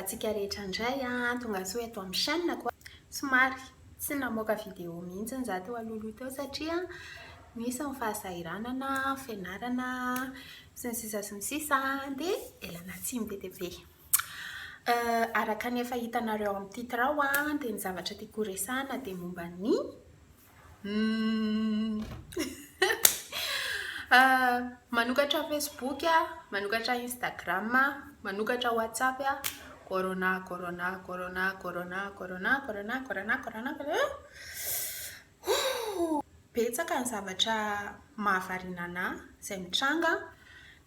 antsika rehetra indray tonga soa eto amin'ny chaîne koa somary tsy namoaka video mihitsy za teo alohaloha teo satria misy ny fahasahiranana fianarana sy ny sisa sy ny sisa dia elana tsimy be dia be. Araka ny efa hitanareo amin'ny titre ao dia ny zavatra tiako resahana dia momba ny manokatra Facebook, manokatra Instagram, manokatra WhatsApp, corona. Betsaka ny zavatra mahavariana anahy izay mitranga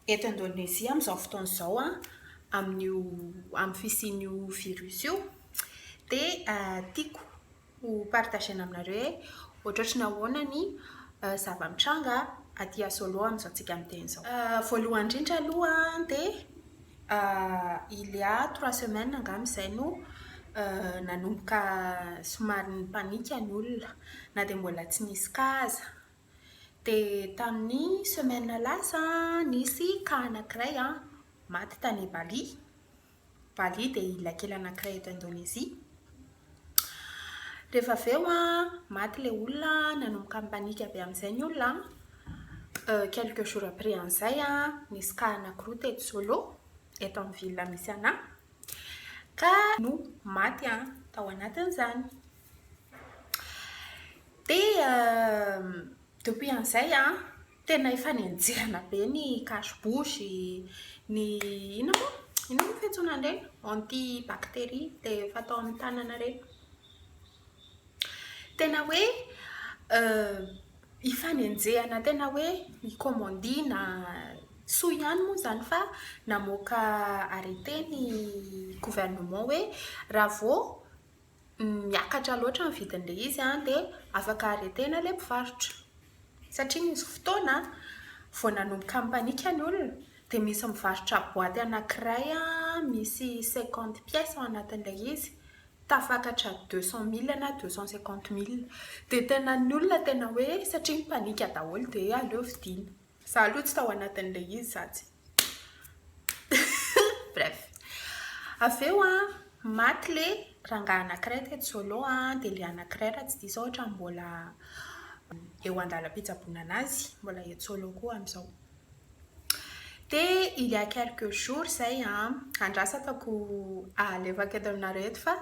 eto Indonezia amin'izao fotoana izao amin'ny fisian'io virus io. Dia tiako ho partagena aminareo hoe ohatratra ny ahoana ny zava-mitranga aty Solo amin'izao tsika miteny izao. Voalohany indrindra aloha dia il y a 3 semaines angamba izay no nanomboka somary ny panika ny olona na dia mbola tsy nisy kaza. Dia tamin'ny semaine lasa nisy cas anankiray maty tany Bali dia ilakely anankiray eto Indonezia. Rehefa avy eo maty ilay olona, nanomboka mipanika be amin'izay ny olona. Quelques jours après an'izay nisy cas anankiroa teto Solo eto amin'ny ville misy anahy ka no maty tao anatin'izany. Dia depuis an'izay tena efa nianjehana be ny cache-bouche, ny inona moa fiantsoana an'ireny antibactérie dia fatao amin'ny tanana ireny. Tena hoe ifanianjehana tena hoe nikomandina soa ihany moa izany fa namoaka arrêté ny gouvernement hoe raha vao miakatra loatra ny vidin'ilay izy dia afaka arrêtena ilay mpivarotra. Satria nisy fotoana vao nanomboka mipanika ny olona dia misy mivarotra boaty anankiray misy 50 pièces ao anatin'ilay izy tafakatra 200 000 na 250 000. Dia tena ny olona tena hoe satria mipanika daholo dia aleo vidiana. Za aloha tsy tao anatin'ilay izy zatsy. Bref. Avy eo maty ilay rangahy anankiray teto Solo dia ilay anankiray raha tsy diso ohatra mbola eo andalam-pitsaboana anazy, mbola eto Solo koa amin'izao. Dia il y a quelques jours izay andrasako alevaka eto aminareo eto fa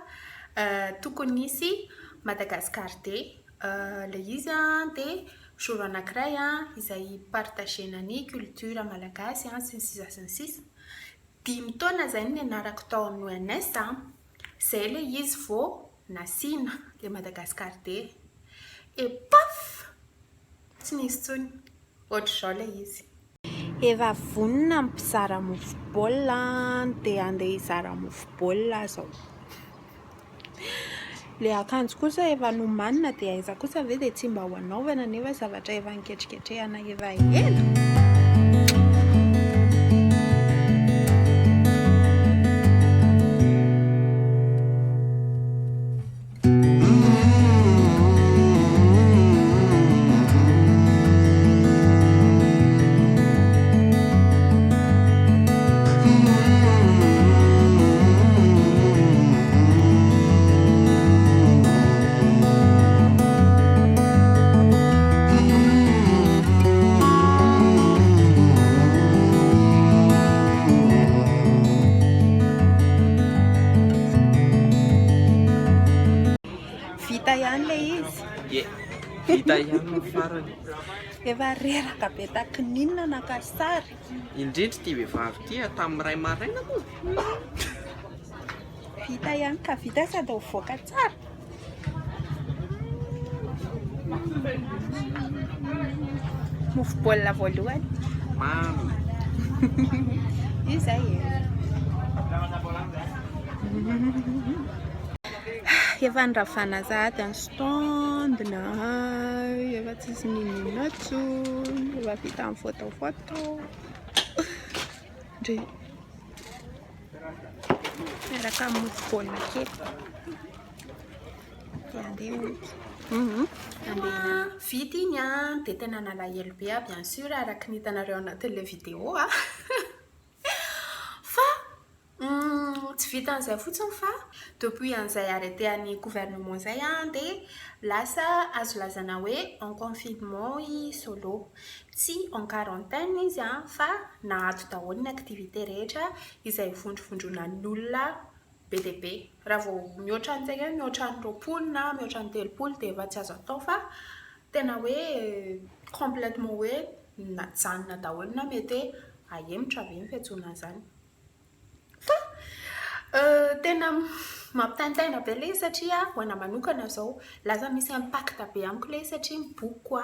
tokony nisy Madagascar Day. Ilay izy dia jour anankiray izay partagena ny culture malagasy sy ny sisa sy ny sisa. 5 taona izay ny nianarako tao amin'ny ONS izay ilay izy vao nasiana ilay Madagascar Day. Et paf! Tsy nisy intsony. Ohatr'izao ilay izy. Efa vonona mpizara mofo baolina dia andeha hizara mofo baolina zao. Ilay akanjo kosa efa nomanina dia aiza kosa ve dia tsy mba ho anaovana nefa zavatra efa niketriketrehana efa ela. Vita ihany ilay izy. Vita ihany farany. Efa reraka be takininona naka sary. Indrindra ity vehivavy ity tamin'ny ray maraina moa. Vita ihany ka vita sady ho voaka tsara. Mofo baolina voalohany. Mamy. Izay efa nravana sahady amin'ny standina, efa tsisy ninona intsony, efa vita amin'ny photo. Ndre miaraka amin'ny mofo baolina kely. Dia andeha vita iny dia tena nalahelo be bien sûr araka ny hitanareo anatin'ilay vidéo fa tsy vitan'izay fotsiny fa depuis an'izay arrêté-an'ny gouvernement zay dia lasa azo lazana hoe en confinement solo, tsy en quarantaine izy fa nahato daholo ny activité rehetra izay vondrovondronan'olona be dia be. Raha vao mihoatra an'izay hoe mihoatra ny 20 na mihoatra ny 30 dia efa tsy azo atao fa tena hoe complètement hoe najanona daholo na mety ahemotra be ny fiantsoana an'izany. Fa tena mampitaintaina be ilay satria ho ana manokana zao laza misy impact be amiko ilay satria miboky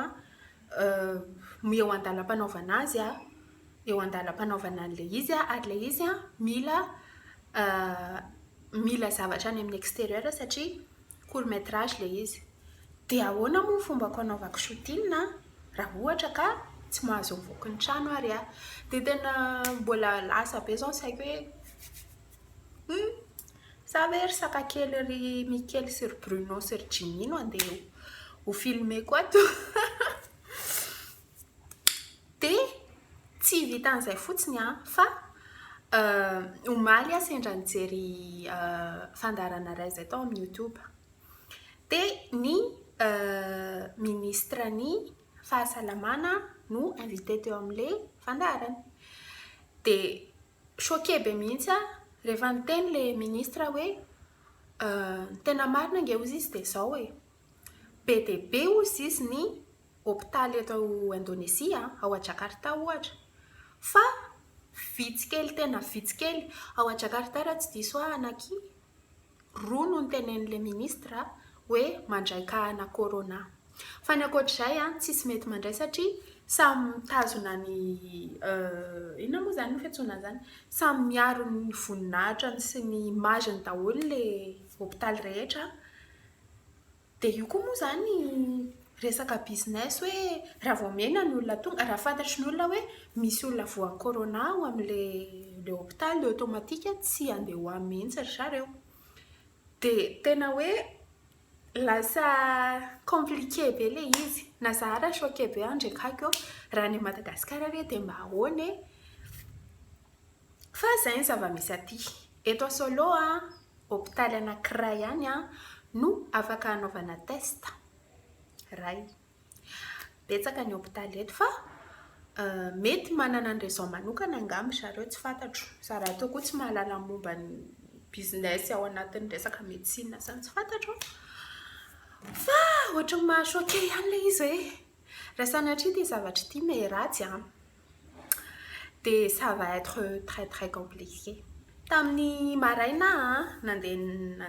eo an-dalam-panaovana azy eo an-dalam-panaovana an'ilay izy ary ilay izy mila zavatra any amin'ny extérieur satria court métrage ilay izy. Dia ahoana moa fombako anaovako shooting raha ohatra ka tsy mahazo mivoaka ny trano ary dia tena mbola lasa be zao saika hoe sa hoe ry saka kely ry Mikely sy ry Bruno sy ry Jimmy no andeha ho filmeko ato. Dia tsy vitan'izay fotsiny fa omaly sendra nijery fandarana iray izay tao amin'ny YouTube. Dia ny ministra ny fahasalamana no invité teo amin'ilay fandarana. Dia choqué be mihitsy rehefa niteny ilay ministra hoe tena marina nge hozy izy dia izao hoe be dia be hozy izy ny hôpitaly eto Indonesia ao Jakarta ohatra, fa vitsy kely tena vitsy kely ao Jakarta raha tsy diso anaky 2 no nitenen'ilay ministra hoe mandray kahana corona. Fa ny ankoatr'izay tsisy mety mandray satria samy mitazona ny inona moa zany ny fiantsoana zany, samy miaro ny voninahitrany sy ny imageny daholo ilay hôpitaly rehetra. Dia io koa moa zany resaka business hoe raha vao mena ny olona tonga, raha fantatry ny olona hoe misy olona voan'ny corona ao amin'ilay hôpitaly dia automatique tsy andeha ho amin'ny mihitsy ry zareo. Dia tena hoe lasa compliqué be ilay izy. Na zahara choqué be ndraikako raha ny Madagasikara re dia mba ahoana fa izay ny zava-misy aty eto solo hôpitaly anankiray ihany no afaka anaovana test ray. Betsaka ny hôpitaly eto fa mety manana ny raison manokana angamba zareo, tsy fantatro. Za raha tao koa tsy mahalala momba ny business ao anatin'ny resaka médecine zany tsy fantatro. Fa ohatran'ny mahachoqué ihany ilay izy hoe raha sanatria ity zavatra ity mais ratsy dia ça va être très très compliqué. Tamin'ny maraina nandeha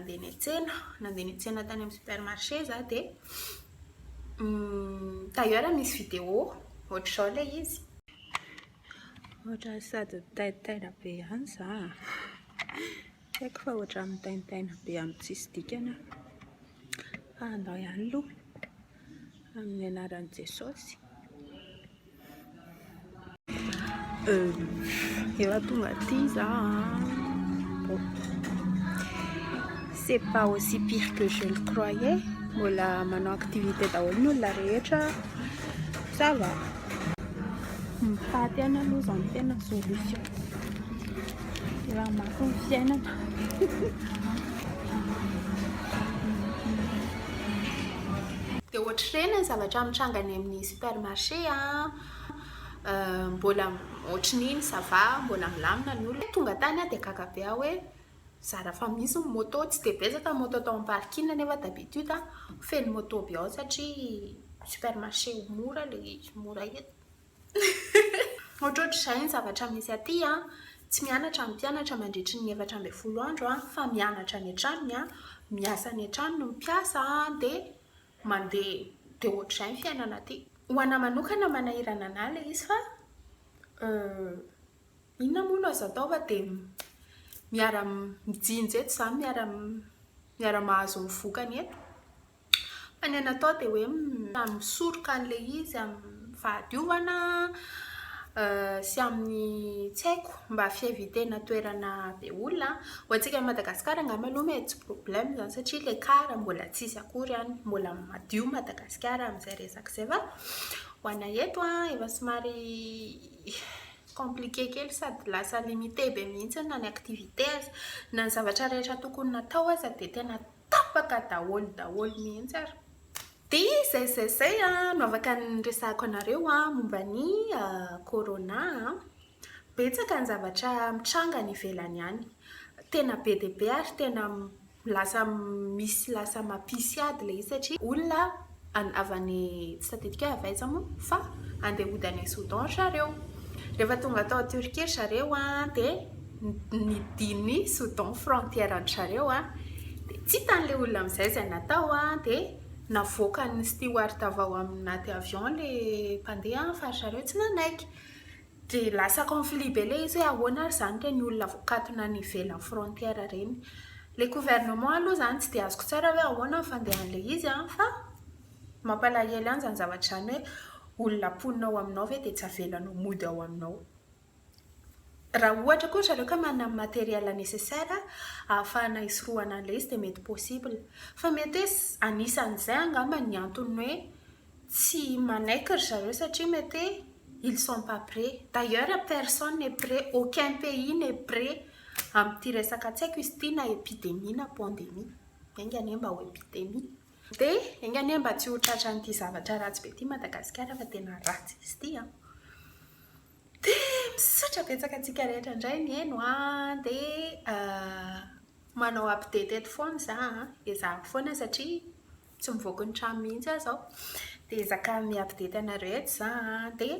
niantsena tany amin'ny supermarché za dia d'ailleurs misy vidéo ohatr'izao ilay izy. Ohatra sady mitaintaina be ihany za. Haiko fa ohatra mitaintaina be amin'ny tsisy dikany fa andao ihany aloha amin'ny anaran'i Jesosy. Efa tonga aty za. Bon, c'est pas aussi pire que je le croyais. Mbola manao activité daholo ny olona rehetra, ça va. Mipaty ihany aloha zany tena solution. Raha mako ny fiainana. Dia ohatr'ireny ny zavatra mitrangany amin'ny supermarché mbola ohatrin'iny ça va, mbola milamina ny olona. Tonga tany dia gaga be hoe zara fa misy ny moto, tsy dia betsaka ny moto atao amin'ny parking nefa d'habitude feno moto be ao satria supermarché mora ilay mora eto. Ohatrohatr'izay ny zavatra misy aty tsy mianatra ny mpianatra mandritry ny 12 andro fa mianatra any an-tranony, miasa any an-trano no mpiasa dia mandeha. Dia ohatr'izay ny fiainana aty. Ho ana manokana manahirana anahy ilay izy fa inona moa no azo atao fa dia miara mijinjy eto izany, miara mahazo mivokany eto. Fa ny anatao dia hoe misoroka an'ilay izy amin'ny fahadiovana sy amin'ny tsy haiko mba fievitena toerana be olona. Ho antsika Madagasikara angamba aloha mety tsy problème zany satria ilay car mbola tsisy akory ihany, mbola madio Madagasikara amin'izay resaka izay. Fa ho ana eto efa somary compliqué kely sady lasa limité be mihitsy na ny activité azy na ny zavatra rehetra tokony natao aza dia tena tapaka daholo mihitsy ary. Dia zay no afaka nyresahako anareo momba ny corona. Betsaka ny zavatra mitranga ny ivelany any, tena be dia be ary tena lasa mampisy ady ilay izy satria olona avy any tsy tadidika hoe avy aiza moa fa andeha hody any Soudan zareo. Rehefa tonga tao Turquie zareo dia nidiny Soudan frontière an zareo dia tsy hitan'ilay olona amin'izay izay natao dia navoaka ny steward avy ao anaty avion ilay mpandeha fa zareo tsy nanaiky. Dia lasa conflit be ilay izy hoe ahoana ary izany ireny olona voakatona ny ivelan'ny frontière ireny. Le gouvernement aloha izany tsy dia azoko tsara hoe ahoana ny fandehan'ilay izy fa mampalahelo ihany izany zavatra izany hoe olona ponina ao aminao ve dia tsy avelanao mody ao aminao. Raha ohatra koa zareo ka manana matériel nécessaire ahafahana hisorohana an'ilay izy dia mety possible. Fa mety hoe anisan'izay angamba ny antony hoe tsy manaiky ry zareo satria mety hoe ils sont pas prêts. D'ailleurs personne n'est prêt, aucun pays n'est prêt amin'ity resaka tsy haiko izy ity na épidémie na pandémie. Engany mba ho épidémie. Dia engany mba tsy ho tratra an'ity zavatra ratsy be ity Madagasikara fa tena ratsy izy ity. Dia misaotra betsaka antsika rehetra indray ny heno dia manao updated foana za ezahako foana satria tsy mivoaka ny trano mihitsy aho zao dia ezaka mi-update anareo eto za dia